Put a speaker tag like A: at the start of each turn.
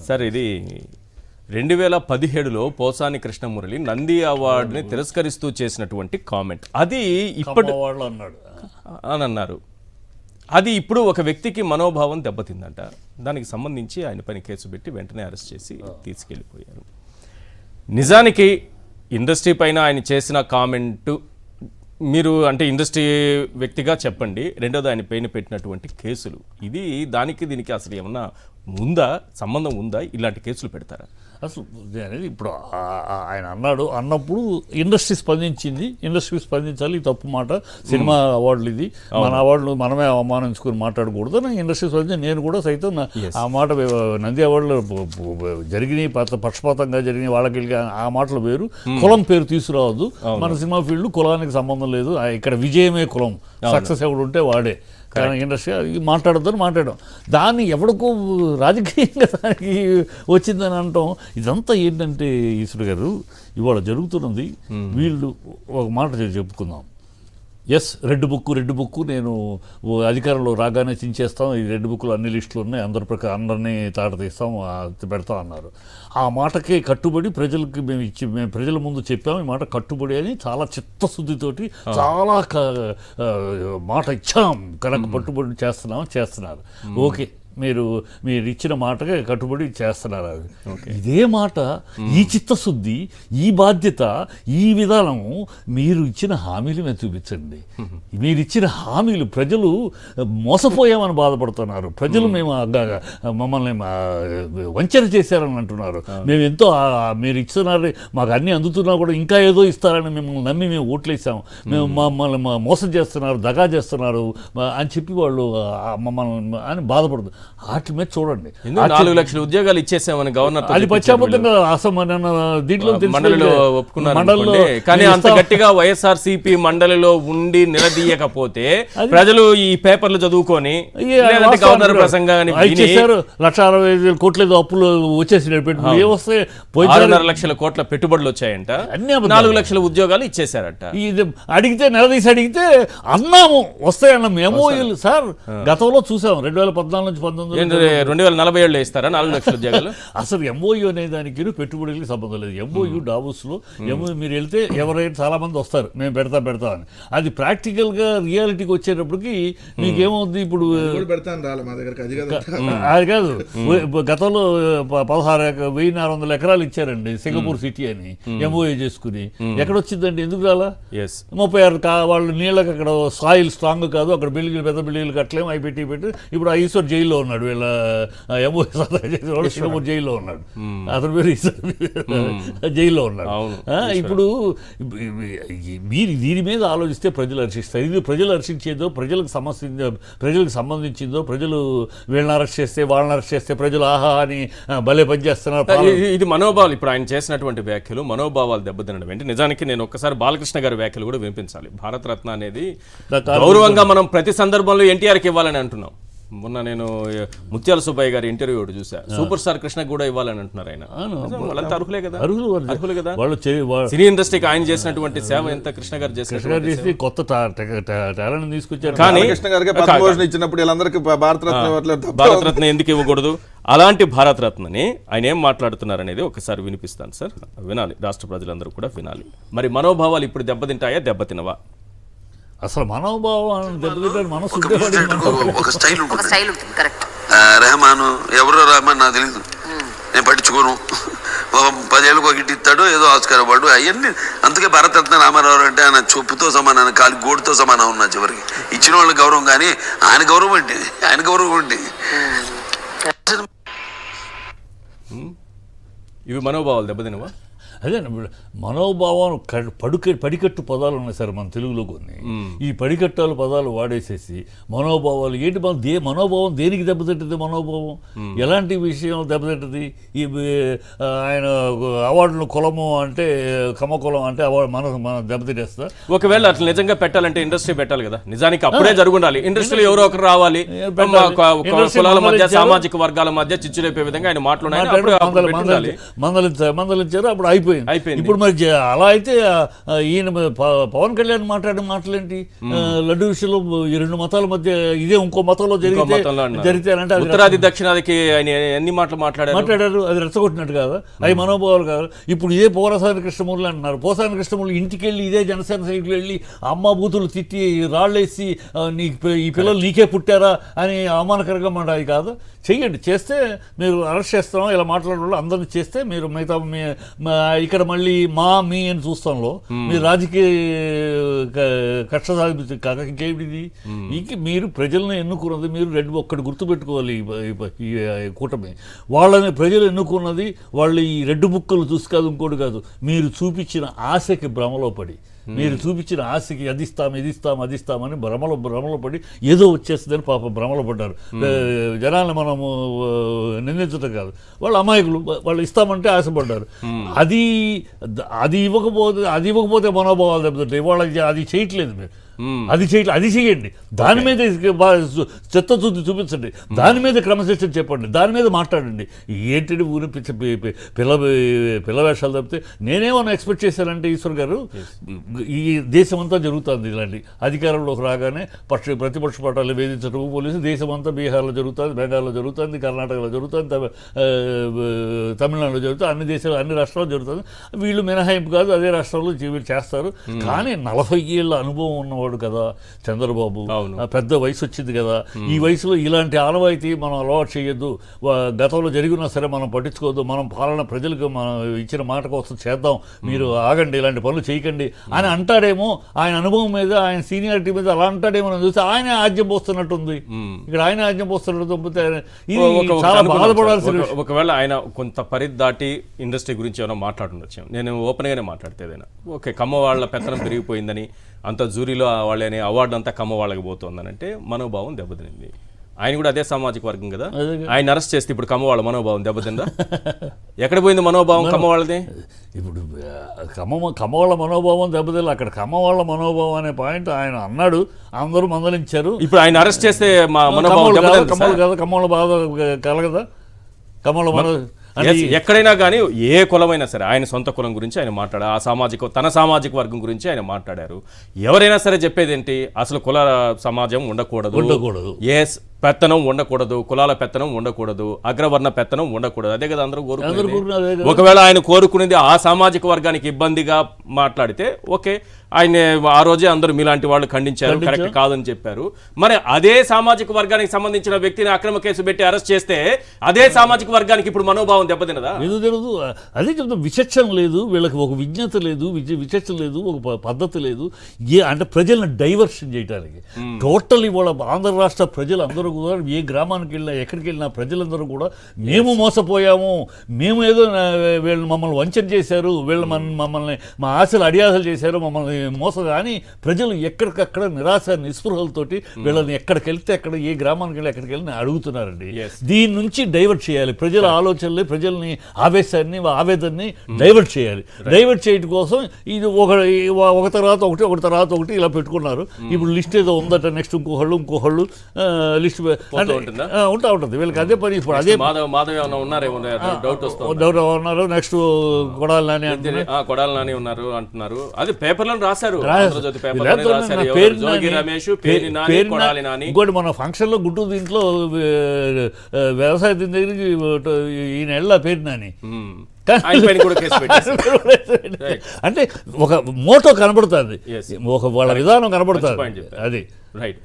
A: Sir ఇది 2017లో పోసాని కృష్ణమురళి నంది అవార్డుని తిరస్కరిస్తూ చేసినటువంటి కామెంట్, అది ఇప్పటి అని అన్నారు. అది ఇప్పుడు ఒక వ్యక్తికి మనోభావం దెబ్బతిందంట. దానికి సంబంధించి ఆయన పైన కేసు పెట్టి వెంటనే అరెస్ట్ చేసి తీసుకెళ్ళిపోయారు. నిజానికి ఇండస్ట్రీ పైన ఆయన చేసిన కామెంటు మీరు అంటే ఇండస్ట్రీ వ్యక్తిగా చెప్పండి. రెండోది ఆయన పైన పెట్టినటువంటి కేసులు, ఇది దానికి దీనికి అసలు ఏమన్నా ఉందా, సంబంధం ఉందా? ఇలాంటి కేసులు పెడతారా
B: అసలు అనేది? ఇప్పుడు ఆయన అన్నప్పుడు ఇండస్ట్రీ స్పందించింది. ఇండస్ట్రీ స్పందించాలి, తప్పు మాట. సినిమా అవార్డులు ఇది, మన అవార్డులు మనమే అవమానించుకుని మాట్లాడకూడదు అని ఇండస్ట్రీ స్పందించి నేను కూడా సైతం ఆ మాట నంది అవార్డులు జరిగినాయి, పక్షపాతంగా జరిగినాయి, వాళ్ళకి ఆ మాటలు వేరు. కులం పేరు తీసుకురావద్దు. మన సినిమా ఫీల్డ్ కులానికి సంబంధం లేదు. ఇక్కడ విజయమే కులం, సక్సెస్ ఎవడు ఉంటే వాడే. కానీ ఇండస్ట్రీ మాట్లాడొద్దని మాట్లాడడం, దాన్ని ఎవడికో రాజకీయంగా దానికి వచ్చిందని అనటం, ఇదంతా ఏంటంటే ఈశ్వర్ గారు ఇవాళ జరుగుతున్నది. వీళ్ళు ఒక మాట చెప్పుకుందాం, ఎస్ రెడ్ బుక్ నేను అధికారంలో రాగానే చించేస్తాం, ఈ రెడ్ బుక్లో అన్ని లిస్టులు ఉన్నాయి, అందరినీ తాట తీస్తాం, పెడతాం అన్నారు. ఆ మాటకే కట్టుబడి ప్రజలకి మేము ప్రజల ముందు చెప్పాము, ఈ మాట కట్టుబడి అని చాలా చిత్తశుద్ధితోటి చాలా మాట ఇచ్చాం, కనుక పట్టుబడి చేస్తున్నారు. ఓకే, మీరు ఇచ్చిన మాటగా కట్టుబడి చేస్తున్నారు. ఇదే మాట, ఈ చిత్తశుద్ధి, ఈ బాధ్యత, ఈ విధానము మీరు ఇచ్చిన హామీలు మేము చూపించండి. మీరు ఇచ్చిన హామీలు ప్రజలు మోసపోయామని బాధపడుతున్నారు. ప్రజలు మమ్మల్ని వంచన చేశారని అంటున్నారు. మేము ఎంతో మీరు ఇస్తున్నారు, మాకు అన్నీ అందుతున్నా కూడా ఇంకా ఏదో ఇస్తారని మిమ్మల్ని నమ్మి మేము ఓట్లేసాము, మేము మమ్మల్ని మోసం చేస్తున్నారు, దగా చేస్తున్నారు అని చెప్పి వాళ్ళు మమ్మల్ని అని బాధపడుతుంది. వాటి మీద చూడండి,
A: 4 లక్షల ఉద్యోగాలు ఇచ్చేసామని గవర్నర్
B: అది పశ్చాత్తంగా దీంట్లో
A: మండలిలో ఒప్పుకున్నారు. కానీ అంత గట్టిగా వైఎస్ఆర్సీపీ మండలిలో ఉండి నిలదీయకపోతే ప్రజలు ఈ పేపర్లు చదువుకొని గవర్నర్ ప్రసంగాన్ని
B: 1,60,000 కోట్ల అప్పులు వచ్చేసి వస్తే
A: 6.5 లక్షల కోట్ల పెట్టుబడులు వచ్చాయంట, 4 లక్షల ఉద్యోగాలు ఇచ్చేసారట.
B: అడిగితే నిలదీసి అడిగితే అన్నాము వస్తాయన్నాము. ఎంఓయూలు సార్ గతంలో చూసాం, 2014 నుంచి
A: 2047 ఇస్తారా 4 లక్షల ఉద్యోగాలు?
B: అసలు ఎంఓయూ అనే దానికి పెట్టుబడులకి సంబంధం లేదు. ఎంఓయూ డావోస్లో మీరు వెళ్తే ఎవరైనా చాలా మంది వస్తారు, మేము పెడతా అని. అది ప్రాక్టికల్ గా రియాలిటీకి వచ్చేటప్పటికి మీకేమవుతుంది? ఇప్పుడు అది కాదు, గతంలో 16,400 ఎకరాలు ఇచ్చారండి సింగపూర్ సిటీ అని ఎంఓయూ చేసుకుని. ఎక్కడొచ్చిందండి? ఎందుకు రాలా? 36 వాళ్ళు నీళ్ళకి అక్కడ సాయిల్ స్ట్రాంగ్ కాదు, అక్కడ బిల్డింగ్లు పెద్ద బిల్డింగ్లు కట్టలేము, అవి పెట్టి ఇప్పుడు ఆ ఈశ్వర్ జైల్లో ఉన్నాడు. వీళ్ళ ఎంఓ చేసేవాడు సింగపూర్ జైల్లో ఉన్నాడు, అతని పేరు ఈశ్వర్ జైల్లో ఉన్నాడు. ఇప్పుడు మీరు దీని మీద ఆలోచిస్తే ప్రజలు హర్షిస్తారు. ఇది ప్రజలు హర్షించేదో, ప్రజలకు సంబంధించిందో, ప్రజలు వీళ్ళని అరెస్ట్ చేస్తే వాళ్ళని అరెస్ట్ చేస్తే ప్రజలు ఆహా అని భలే పనిచేస్తున్నారు.
A: ఇది మనోభావాలు, ఇప్పుడు ఆయన చేసినటువంటి వ్యాఖ్యలు మనోభావాలు దెబ్బతినడం ఏంటి? నిజానికి నేను ఒక్కసారి బాలకృష్ణ గారి వ్యాఖ్యలు కూడా వినిపించాలి. భారతరత్న అనేది గౌరవంగా మనం ప్రతి సందర్భంలో ఎన్టీఆర్కి ఇవ్వాలని అంటున్నాం. మొన్న నేను ముత్యాల సుబ్బయ్య గారి ఇంటర్వ్యూ ఒకటి చూసా, సూపర్ స్టార్ కృష్ణకు కూడా ఇవ్వాలని అంటున్నారు. ఆయన వాళ్ళంతా అర్హులే కదా, అర్హులు కదా. సినీ ఇండస్ట్రీకి ఆయన చేసినటువంటి సేవ ఎంత కృష్ణ గారు చేసిన
B: కొత్త టాలెంట్ తీసుకొచ్చారు.
A: కానీ భారతరత్న ఎందుకు ఇవ్వకూడదు? అలాంటి భారతరత్నని ఆయన ఏం మాట్లాడుతున్నారు అనేది ఒకసారి వినిపిస్తాను సార్, వినాలి, రాష్ట్ర ప్రజలందరూ కూడా వినాలి. మరి మనోభావాలు ఇప్పుడు దెబ్బతింటాయా, దెబ్బతినవా?
B: అసలు మనోభావం మనసు
C: ఒక స్టైల్ ఉంటుంది. రెహమాను ఎవరో రెహమాన్ నాకు తెలియదు, నేను పట్టించుకోను. 10 ఏళ్ళకు ఒక హిట్ ఇస్తాడు, ఏదో ఆస్కార్ అవార్డు అవన్నీ. అందుకే భారతరత్న రామారావు అంటే ఆయన చొప్పుతో సమానం, కాలి గోడుతో సమానం ఉన్నా. చివరికి ఇచ్చిన వాళ్ళ గౌరవం, కానీ ఆయన గౌరవం ఏంటి?
A: ఇవి మనోభావాలు దెబ్బతినవా?
B: అదే మనోభావం పడికట్టు పదాలు ఉన్నాయి సార్ మన తెలుగులో కొన్ని. ఈ పడికట్టాలు పదాలు వాడేసేసి మనోభావాలు ఏంటి? మనోభావం దేనికి దెబ్బతింటుంది? మనోభావం ఎలాంటి విషయం దెబ్బతింటుంది? ఈ ఆయన అవార్డును కులము అంటే కమకులం అంటే అవార్డు మన దెబ్బతింటేస్తా.
A: ఒకవేళ అట్లా నిజంగా పెట్టాలంటే ఇండస్ట్రీ పెట్టాలి కదా, నిజానికి అప్పుడే జరుగుండాలి. ఇండస్ట్రీలో ఎవరో ఒకరు రావాలి, కులాల మధ్య సామాజిక వర్గాల మధ్య చిచ్చులేపే విధంగా ఆయన మాట్లాడారు, మందలించారు, అప్పుడు అయిపోయింది.
B: అయిపోయింది. ఇప్పుడు మరి అలా అయితే ఈయన పవన్ కళ్యాణ్ మాట్లాడిన మాటలేంటి? లడ్డు విషయంలో ఈ రెండు మతాల మధ్య ఇదే ఇంకో మతంలో జరిగితే అంటే
A: ఉత్తరాది దక్షిణాదికి ఆయన ఎన్ని మాటలు
B: మాట్లాడారు, అది రెచ్చగొట్టినట్టు కాదు, అవి మనోభావాలు కాదు. ఇప్పుడు ఇదే పోసాని కృష్ణమూర్తి అంటున్నారు. పోసాని కృష్ణమూర్తి ఇంటికి వెళ్ళి ఇదే జనసేన సైడ్కి వెళ్ళి అమ్మ బూతులు తిట్టి రాళ్ళేసి ఈ పిల్లలు నీకే పుట్టారా అని అవమానకరంగా మాట్లాడి కాదు. చెయ్యండి, చేస్తే మీరు అరెస్ట్ చేస్తాం ఇలా మాట్లాడే వాళ్ళు అందరినీ చేస్తే మీరు మిగతా ఇక్కడ మళ్ళీ మీ అని చూస్తాంలో మీరు రాజకీయ కక్ష సాధించి కాక ఇంకేమిటిది? మీరు ప్రజలను ఎన్నుకున్నది మీరు ఒక్కటి గుర్తుపెట్టుకోవాలి. ఈ కూటమి వాళ్ళని ప్రజలు ఎన్నుకున్నది వాళ్ళు ఈ రెడ్డు బుక్కలు చూసి కాదు, ఇంకోటి కాదు, మీరు చూపించిన ఆశకి భ్రమలో పడి, మీరు చూపించిన ఆశకి అదిస్తామని భ్రమలో పడి ఏదో వచ్చేస్తుందని పాప భ్రమలో పడ్డారు. జనాన్ని మనము నిందించడం కాదు, వాళ్ళ అమాయకులు, వాళ్ళు ఇస్తామంటే ఆశపడ్డారు. అది ఇవ్వకపోతే మనోభావాలు దెబ్బతింటాయి. ఇవాళ అది చేయట్లేదు మీరు, అది చేయండి, దాని మీద చిత్తశుద్ధి చూపించండి, దాని మీద క్రమశిక్షణ చెప్పండి, దాని మీద మాట్లాడండి. ఏంటి ఊరి పిల్ల వేషాలు తప్పితే నేనేమన్నా ఎక్స్పెక్ట్ చేశానంటే ఈశ్వర్ గారు, ఈ దేశమంతా జరుగుతుంది ఇలాంటి అధికారంలోకి రాగానే ప్రతిపక్ష పట్టాలు వేధించడం పోలీసు దేశమంతా బీహార్లో జరుగుతుంది, బెంగాల్లో జరుగుతుంది, కర్ణాటకలో జరుగుతుంది, తమిళనాడులో జరుగుతుంది, అన్ని దేశాలు అన్ని రాష్ట్రాల్లో జరుగుతుంది. వీళ్ళు మినహాయింపు కాదు, అదే రాష్ట్రాల్లో వీళ్ళు చేస్తారు. కానీ 40 ఏళ్ళ అనుభవం ఉన్నవాడు కదా చంద్రబాబు, పెద్ద వయసు వచ్చింది కదా, ఈ వయసులో ఇలాంటి ఆనవాయితీ మనం అలవాటు చేయొద్దు, గతంలో జరిగినా సరే మనం పట్టించుకోవద్దు, మనం పాలన ప్రజలకు మనం ఇచ్చిన మాట కోసం చేద్దాం, మీరు ఆగండి, ఇలాంటి పనులు చేయకండి అని అంటాడేమో. ఆయన అనుభవం మీద, ఆయన సీనియారిటీ మీద అలా అంటాడేమో అని చూస్తే ఆయన ఆజ్యం పోస్తున్నట్టుంది. ఇక్కడ ఆయన ఆజ్యం పోస్తున్నట్టు ఇది చాలా బాధపడాల్సిన.
A: ఒకవేళ ఆయన కొంత పరిధి దాటి ఇండస్ట్రీ గురించి ఏమైనా మాట్లాడుండొచ్చు. నేను ఓపెన్గానే మాట్లాడితేదైనా ఓకే, కమ్మ వాళ్ళ పెత్తనం పెరిగిపోయిందని, అంత జూరీలో వాళ్ళని అవార్డు అంతా కమ్మ వాళ్ళకి పోతుందని అంటే మనోభావం దెబ్బతినింది. ఆయన కూడా అదే సామాజిక వర్గం కదా, ఆయన అరెస్ట్ చేస్తే ఇప్పుడు కమ్మ వాళ్ళ మనోభావం దెబ్బతిందా? ఎక్కడ పోయింది మనోభావం కమ్మ వాళ్ళది?
B: ఇప్పుడు కమ్మ వాళ్ళ మనోభావం దెబ్బతిల్లి, అక్కడ కమ్మ వాళ్ళ మనోభావం అనే పాయింట్ ఆయన అన్నాడు, అందరూ మందలించారు.
A: ఇప్పుడు ఆయన అరెస్ట్ చేస్తే మా మనోభావం
B: కమ్మలు కదా, కమ్మల బాధ కలగదా? కమ్మల
A: ఎక్కడైనా కానీ ఏ కులమైనా సరే ఆయన సొంత కులం గురించి ఆయన మాట్లాడారు, తన సామాజిక వర్గం గురించి ఆయన మాట్లాడారు. ఎవరైనా సరే చెప్పేది ఏంటి, అసలు కుల సమాజం ఉండకూడదు, పెత్తనం ఉండకూడదు, కులాల పెత్తనం ఉండకూడదు, అగ్రవర్ణ పెత్తనం ఉండకూడదు. అదే కదా అందరూ కోరుకునేది. ఒకవేళ ఆయన కోరుకునేది ఆ సామాజిక వర్గానికి ఇబ్బందిగా మాట్లాడితే ఓకే, ఆయన ఆ రోజే అందరూ మీలాంటి వాళ్ళు ఖండించారు, కరెక్ట్ కాదని చెప్పారు. మరి అదే సామాజిక వర్గానికి సంబంధించిన వ్యక్తిని అక్రమ కేసు పెట్టి అరెస్ట్ చేస్తే అదే సామాజిక వర్గానికి ఇప్పుడు మనోభావం దెబ్బతినదా?
B: తెలియదు. అదే చెప్తాం, విచక్షణ లేదు వీళ్ళకి, ఒక విజ్ఞత లేదు, విచక్షణ లేదు, ఒక పద్ధతి లేదు. అంటే ప్రజలను డైవర్షన్ చేయడానికి టోటల్ ఇవాళ ఆంధ్ర రాష్ట్ర ప్రజలు అందరూ కూడా ఏ గ్రామానికి వెళ్ళినా ఎక్కడికి వెళ్ళినా ప్రజలందరూ కూడా మేము మోసపోయాము, మేము ఏదో వీళ్ళు మమ్మల్ని వంచన చేశారు, వీళ్ళు మమ్మల్ని మా ఆశలు అడియాసలు చేశారు, మమ్మల్ని మోసం. కానీ ప్రజలు ఎక్కడికక్కడ నిరాశ నిస్పృహలతోటి వీళ్ళని ఎక్కడికి వెళ్తే అక్కడ ఏ గ్రామానికి వెళ్ళి ఎక్కడికి వెళ్ళి అడుగుతున్నారండి. దీని నుంచి డైవర్ట్ చేయాలి ప్రజల ఆలోచనలు, ప్రజల్ని ఆవేశాన్ని ఆవేదనని డైవర్ట్ చేయాలి. డైవర్ట్ చేయడం కోసం ఇది ఒక తర్వాత ఒకటి ఇలా పెట్టుకున్నారు. ఇప్పుడు లిస్ట్ ఏదో ఉందట, నెక్స్ట్ ఇంకోహళ్ళు లిస్ట్ ఉంటా ఉంటుంది వీళ్ళకి. అదే పని ఇప్పుడు అదే డౌట్ ఉన్నారు. నెక్స్ట్ కొడాలి
A: నాని ఉన్నారు అంటున్నారు. అది పేపర్లను రాశారు.
B: ఇంకోటి మన ఫంక్షన్ లో గుంటూరు దీంట్లో వ్యవసాయ దీని దగ్గరికి ఈయన వెళ్ళా పేరు నాని, అంటే ఒక మోటో కనబడుతుంది, ఒక వాళ్ళ విధానం కనబడుతుంది. అది
A: రైట్.